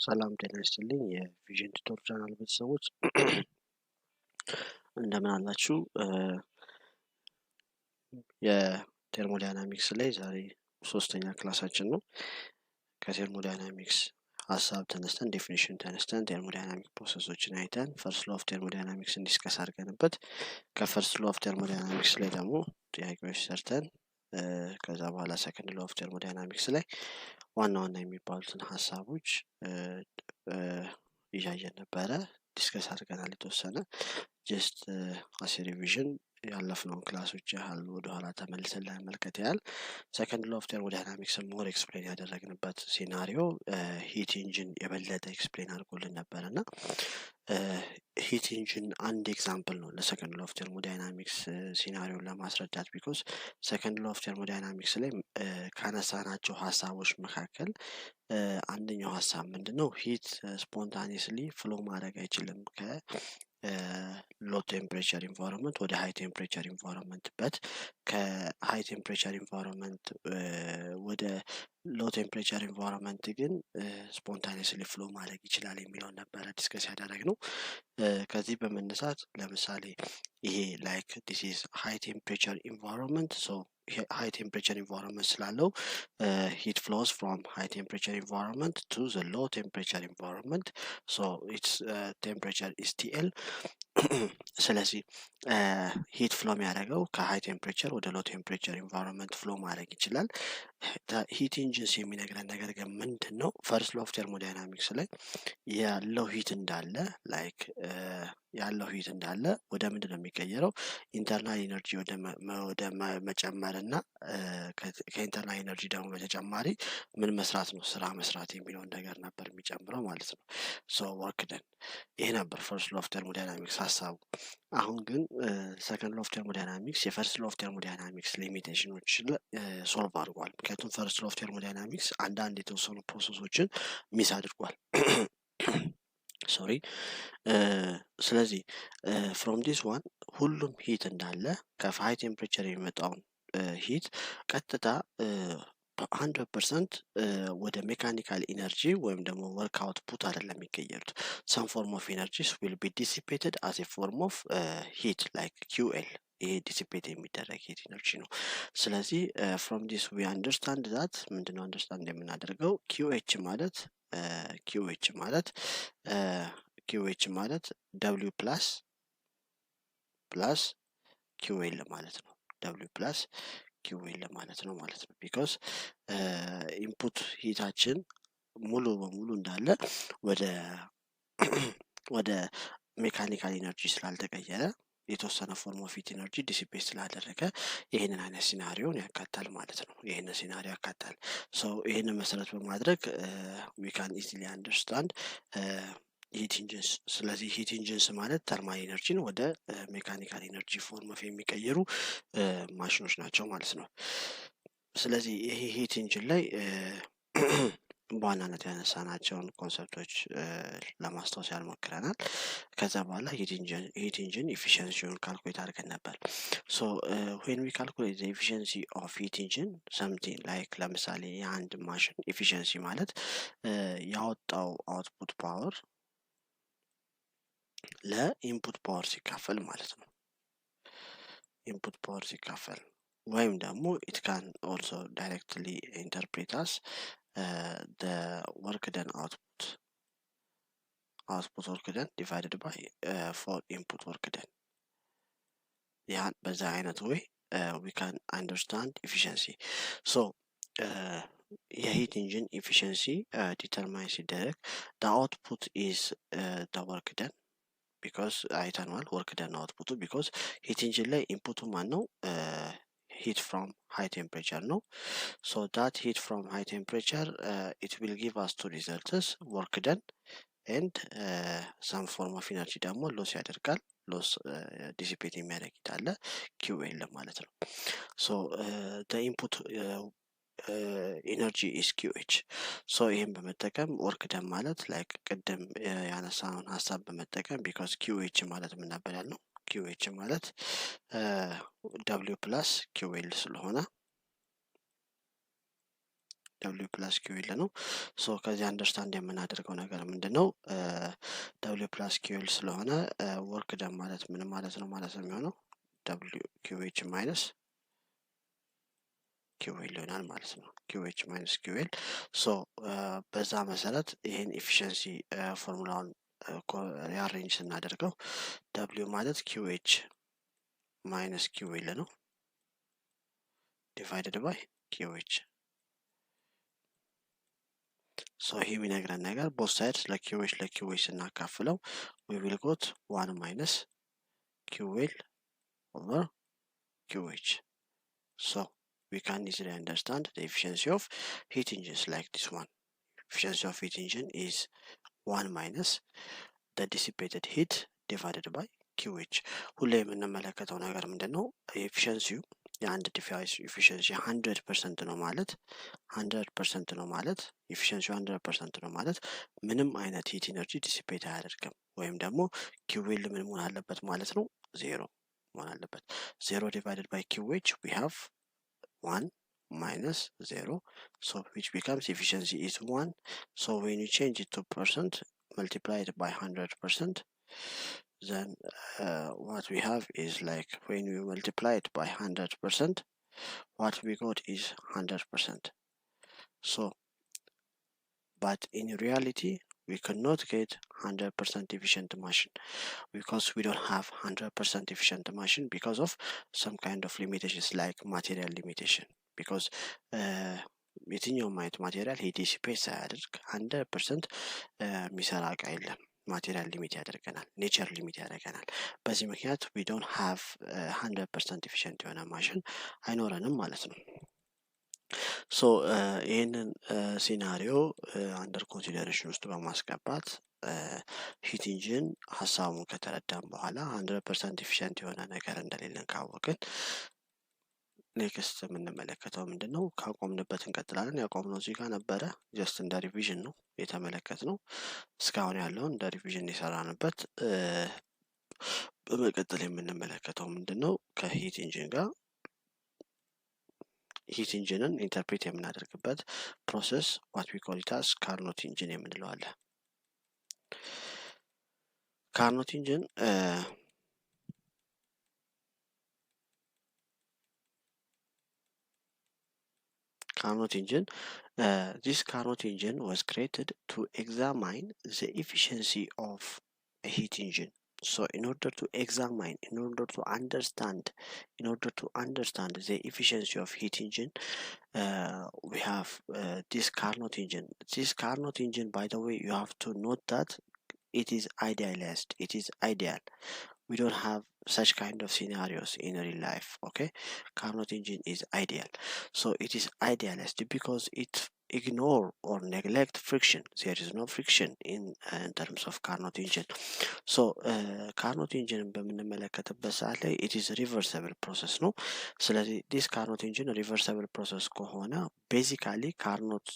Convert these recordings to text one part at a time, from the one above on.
ሰላም ጤና ይስጥልኝ የቪዥን ቱቶር ቻናል ቤተሰቦች እንደምን አላችሁ? የቴርሞዳይናሚክስ ላይ ዛሬ ሶስተኛ ክላሳችን ነው። ከቴርሞዳይናሚክስ ሀሳብ ተነስተን ዴፊኒሽን ተነስተን ቴርሞዳይናሚክ ፕሮሰሶችን አይተን ፈርስት ሎው ኦፍ ቴርሞዳይናሚክስን ዲስከስ አድርገንበት ከፈርስት ሎው ኦፍ ቴርሞዳይናሚክስ ላይ ደግሞ ጥያቄዎች ሰርተን ከዛ በኋላ ሰከንድ ሎው ኦፍ ቴርሞዳይናሚክስ ላይ ዋና ዋና የሚባሉትን ሀሳቦች እያየን ነበረ። ዲስከስ አድርገናል የተወሰነ ጀስት አስ ሪቪዥን ያለፍነውን ክላሶች ያህል ወደኋላ ተመልሰን ለመመልከት ያህል ሰከንድ ሎው ኦፍ ቴርሞዳይናሚክስ ሞር ኤክስፕሌን ያደረግንበት ሲናሪዮ ሂት ኢንጂን የበለጠ ኤክስፕሌን አድርጎልን ነበር እና ሂት ኢንጂን አንድ ኤግዛምፕል ነው ለሰከንድ ሎው ኦፍ ቴርሞዳይናሚክስ ሲናሪዮን ለማስረዳት። ቢኮዝ ሰከንድ ሎው ኦፍ ቴርሞዳይናሚክስ ላይ ካነሳናቸው ሀሳቦች መካከል አንደኛው ሀሳብ ምንድነው? ሂት ስፖንታኒየስሊ ፍሎ ማድረግ አይችልም ከሎ ቴምፕሬቸር ኢንቫይሮንመንት ወደ ሃይ ቴምፕሬቸር ኢንቫይሮንመንት በት ከሃይ ቴምፕሬቸር ኢንቫይሮንመንት ወደ ሎ ቴምፕሬቸር ኢንቫይሮንመንት ግን ስፖንታኒየስሊ ፍሎ ማድረግ ይችላል የሚለውን ነበረ ዲስከስ ያደረግነው። ከዚህ በመነሳት ለምሳሌ ይሄ ላይክ ዲስ ኢዝ ሃይ ቴምፕሬቸር ኢንቫይሮንመንት ሶ high temperature environment ስላለው heat flows from high temperature environment to the low temperature environment, so its temperature is TL ስለዚህ ሂት ፍሎ የሚያደርገው ከሃይ ቴምፕሬቸር ወደ ሎ ቴምፕሬቸር ኢንቫይሮንመንት ፍሎ ማድረግ ይችላል። ሂት ኢንጂንስ የሚነግረን ነገር ግን ምንድን ነው? ፈርስት ሎው ኦፍ ቴርሞዳይናሚክስ ላይ ያለው ሂት እንዳለ ላይክ ያለው ሂት እንዳለ ወደ ምንድን ነው የሚቀየረው? ኢንተርናል ኢነርጂ ወደ መጨመር እና ከኢንተርናል ኢነርጂ ደግሞ በተጨማሪ ምን መስራት ነው? ስራ መስራት የሚለውን ነገር ነበር የሚጨምረው ማለት ነው። ሶ ወርክ ደን ይሄ ነበር ፈርስት ሎው ኦፍ ቴርሞዳይናሚክስ ሀሳቡ። አሁን ግን ሰከንድ ሎው ኦፍ ቴርሞዳይናሚክስ የፈርስት ሎው ኦፍ ቴርሞዳይናሚክስ ሊሚቴሽኖችን ሶልቭ አድርጓል። ምክንያቱም ፈርስት ሎው ኦፍ ቴርሞዳይናሚክስ አንዳንድ የተወሰኑ ፕሮሰሶችን ሚስ አድርጓል። ሶሪ ስለዚህ ፍሮም ዲስ ዋን ሁሉም ሂት እንዳለ ከሃይ ቴምፕሬቸር የሚመጣውን ሂት ቀጥታ 100% ወደ ሜካኒካል ኢነርጂ ወይም ደግሞ ወርክ አውትፑት አይደለም የሚቀየሩት። some form of energies will be dissipated as a form of heat like QL ይሄ ዲሲፔት የሚደረግ ሂት ኢነርጂ ነው። ስለዚህ from this we understand that ምንድነው አንደርስታንድ የምናደርገው QH ማለት W ፕላስ QL ማለት ነው። W ፕላስ QL ማለት ነው ቢኮዝ ኢንፑት ሂታችን ሙሉ በሙሉ እንዳለ ወደ ሜካኒካል ኢነርጂ ስላልተቀየረ የተወሰነ ፎርም ኦፍ ሂት ኢነርጂ ዲሲፔት ስላደረገ ይህንን አይነት ሲናሪዮን ያካታል ማለት ነው። ይህንን ሲናሪዮ ያካታል። ሶ ይህንን መሰረት በማድረግ we can easily understand ሂት ኢንጂንስ። ስለዚህ ሂት ኢንጂንስ ማለት ተርማል ኢነርጂን ወደ ሜካኒካል ኢነርጂ ፎርም ኦፍ የሚቀይሩ ማሽኖች ናቸው ማለት ነው። ስለዚህ ይሄ ሂት ኢንጂን ላይ በዋናነት ያነሳናቸውን ኮንሰፕቶች ለማስታወስ ያልሞክረናል። ከዛ በኋላ ሂት ኢንጂን ኢፊሽንሲውን ካልኩሌት አድርገን ነበር። ሶ when we calculate the efficiency of heat engine something like ለምሳሌ የአንድ ማሽን ኢፊሽንሲ ማለት ያወጣው አውትፑት ፓወር ለኢንፑት ፓወር ሲካፈል ማለት ነው። ኢንፑት ፓወር ሲካፈል ወይም ደግሞ it can also directly interpret as the work done output work done divided by for input work done ያን በዛ አይነት ወይ we can understand efficiency. so የሂት ኢንጂን ኢፊሽንሲ ዲተርማይን ሲደረግ the output is the work done because አይተነዋል ወርክ ደን አውትፑቱ ቢኮዝ ሂት ኢንጂን ላይ ኢንፑቱ ማን ነው? heat from high temperature ነው። so that heat from high temperature it will give us two results work done and some form of energy ደግሞ ሎስ ያደርጋል። ሎስ ዲሲፔት የሚያደርግ ይታለ QL ማለት ነው። so the input energy is QH. so ይሄን በመጠቀም ወርክ ደን ማለት ላይክ ቅድም ያነሳነውን ሀሳብ በመጠቀም ቢኮዝ QH ማለት ምን ነበር ያልነው? QH ማለት W ፕላስ QL ስለሆነ w plus ql ነው። ሶ ከዚህ አንደርስታንድ የምናደርገው ነገር ምንድነው? w plus ql ስለሆነ ወርክ ደን ማለት ምን ማለት ነው የሚሆነው w qh minus ql ይሆናል ማለት ነው። qh minus ql ሶ በዛ መሰረት ይሄን ኤፊሺየንሲ ፎርሙላውን ሪአሬንጅ ስናደርገው w ማለት qh minus ql ነው divided by qh ሶ ይሄ የሚነግረን ነገር both sides ለqh ስናካፍለው we will got 1 minus ql over qh. So we can easily understand the efficiency of heat engines like this one. Efficiency of heat engine is 1 minus the dissipated heat divided by QH. ሁሌ የምንመለከተው ነገር ምንድነው? ኤፊሺየንሲው የአንድ ዲቫይስ ኤፊሺየንሲ 100% ነው ማለት 100% ነው ማለት ኤፊሺየንሲው 100% ነው ማለት ምንም አይነት ሂት ኢነርጂ ዲሲፔት አያደርግም ወይም ደግሞ QL ምን መሆን አለበት ማለት ነው? 0 መሆን አለበት። 0 divided by QH we have 1 minus 0, so which becomes efficiency is 1. So when you change it to percent, multiply it by 100%, then what we have is like when we multiply it by 100%, what we got is 100%. So but in reality we cannot get 100% efficient machine because we don't have 100% efficient machine because of some kind of limitations like material limitation. because የትኛውም አይነት ማቴሪያል ሂት ዲሲፔት ሳያደርግ 100% የሚሰራ እቃ የለም። ማቴሪያል ሊሚት ያደርገናል፣ ኔቸር ሊሚት ያደርገናል። በዚህ ምክንያት we don't have 100% efficient የሆነ ማሽን አይኖረንም ማለት ነው። ሶ ይህንን ሲናሪዮ አንደር ኮንሲደሬሽን ውስጥ በማስገባት ሂት ኢንጂን ሀሳቡን ከተረዳን በኋላ 100% ኤፊሽንት የሆነ ነገር እንደሌለን ካወቅን ኔክስት የምንመለከተው ምንድነው? ካቆምንበት እንቀጥላለን። ያቆምነው እዚህ ጋር ነበረ። ጀስት እንደ ሪቪዥን ነው የተመለከትነው። እስካሁን ያለውን እንደ ሪቪዥን የሰራንበት። በመቀጠል የምንመለከተው ምንድነው? ከሂት ኢንጂን ጋር ሂት ኢንጂንን ኢንተርፕሬት የምናደርግበት ፕሮሰስ ዋት ዊ ኮል ኢት አስ ካርኖት ኢንጂን የምንለው አለ። ካርኖት ኢንጂን this Carnot engine was created to examine the efficiency of a heat engine. So in order to examine, in order to understand the efficiency of heat engine, we have this Carnot engine. This Carnot engine, by the way, you have to note that it is idealized. It is ideal. We don't have such kind of scenarios in real life. Okay, Carnot engine is ideal. So it is idealized because it ignore or neglect friction. There is no friction in terms of Carnot engine. So Carnot engine በምንመለከትበት ሰዓት ላይ it is reversible process ነው። ስለዚህ this Carnot engine reversible process ከሆነ ቤዚካሊ ካርኖት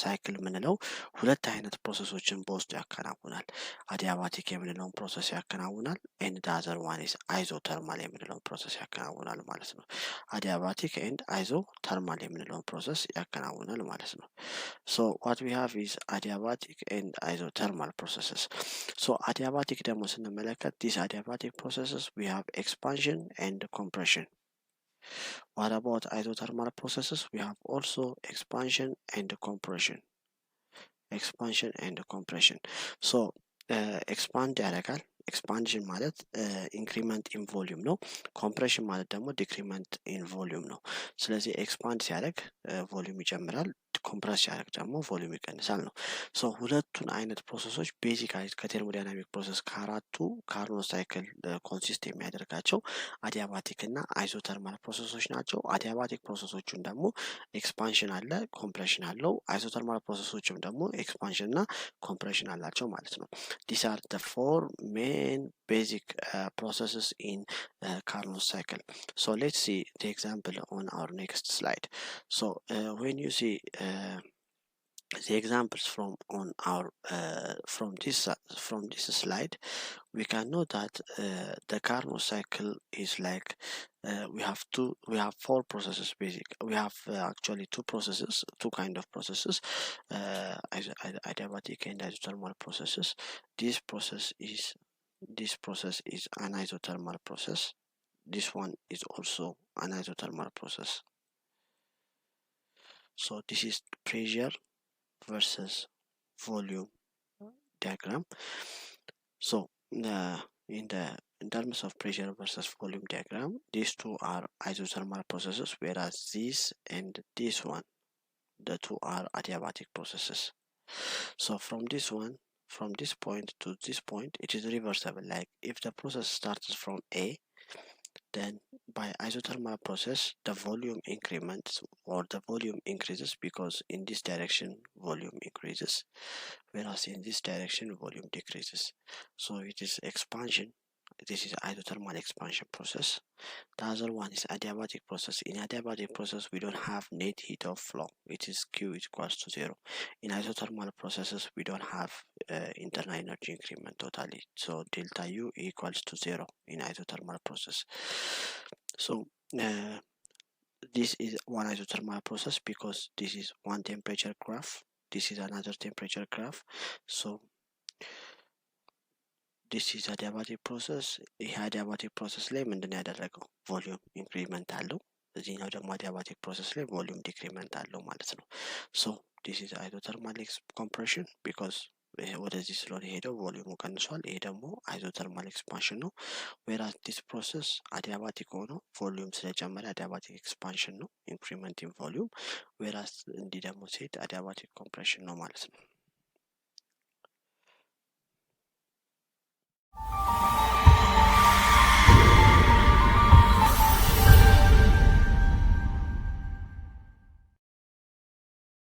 ሳይክል የምንለው ሁለት አይነት ፕሮሰሶችን በውስጡ ያከናውናል። አዲያባቲክ የምንለውን ፕሮሰስ ያከናውናል and the other one is isothermal የምንለውን ፕሮሰስ ያከናውናል ማለት ነው። አዲያባቲክ and isothermal የምንለውን ፕሮሰስ ያከናውናል ማለት ነው። So what we have is adiabatic and isothermal processes. So adiabatic ደግሞ ስንመለከት these adiabatic processes we have expansion and compression. What about isothermal processes? We have also expansion and compression. Expansion and compression. So expand ያደርጋል። ኤክስፓንሽን ማለት ኢንክሪመንት ኢን ቮሊዩም ነው። ኮምፕሬሽን ማለት ደግሞ ዲክሪመንት ኢን ቮሊዩም ነው። ስለዚህ ኤክስፓንድ ሲያደርግ ቮሊዩም ይጨምራል፣ ኮምፕረስ ሲያደርግ ደግሞ ቮሊዩም ይቀንሳል ነው። ሶ ሁለቱን አይነት ፕሮሰሶች ቤዚካሊ ከቴርሞዳይናሚክ ፕሮሰስ ከአራቱ ካርኖት ሳይክል ኮንሲስት የሚያደርጋቸው አዲያባቲክ እና አይሶተርማል ፕሮሰሶች ናቸው። አዲያባቲክ ፕሮሰሶቹን ደግሞ ኤክስፓንሽን አለ፣ ኮምፕሬሽን አለው። አይሶተርማል ፕሮሰሶችም ደግሞ ኤክስፓንሽን እና ኮምፕሬሽን አላቸው ማለት ነው። These are the four main basic processes in Carnot cycle. So let's see the example on our next slide. So when you see the examples from this slide, we can know that the Carnot cycle is like we have four processes we have actually two kind of processes, adiabatic and isothermal processes. This process is an isothermal process. This one is also an isothermal process. So this is pressure versus volume diagram. So in terms of pressure versus volume diagram, these two are isothermal processes, whereas this and this one, the two are adiabatic processes. So from this point to this point, it is reversible. Like if the process starts from A, then by isothermal process, the volume increments or the volume increases, because in this direction volume increases, whereas in this direction volume decreases. So it is expansion. This is isothermal expansion process. The other one is adiabatic process. In adiabatic process, we don't have net heat of flow. It is Q is equals to 0. In isothermal processes, we don't have internal energy increment totally. So delta U equals to 0 in isothermal process. So this is one isothermal process, because this is one temperature graph. This is another temperature graph. So this is adiabatic process. ይህ adiabatic process ላይ ምንድን ያደረገው ቮሊዩም ኢንክሪመንት አለው። እዚህኛው ደግሞ adiabatic process ላይ ቮሊዩም ዲክሪመንት አለው ማለት ነው። ሶ this is isothermal compression, because ወደዚህ ስለሆነ ሄደው ቮሊዩሙ ቀንሷል። ይሄ ደግሞ isothermal expansion ነው። whereas this process adiabatic ሆኖ ቮሊዩም ስለጨመረ adiabatic expansion ነው፣ increment in volume። whereas እንዲህ ደግሞ ሲሄድ adiabatic compression ነው ማለት ነው።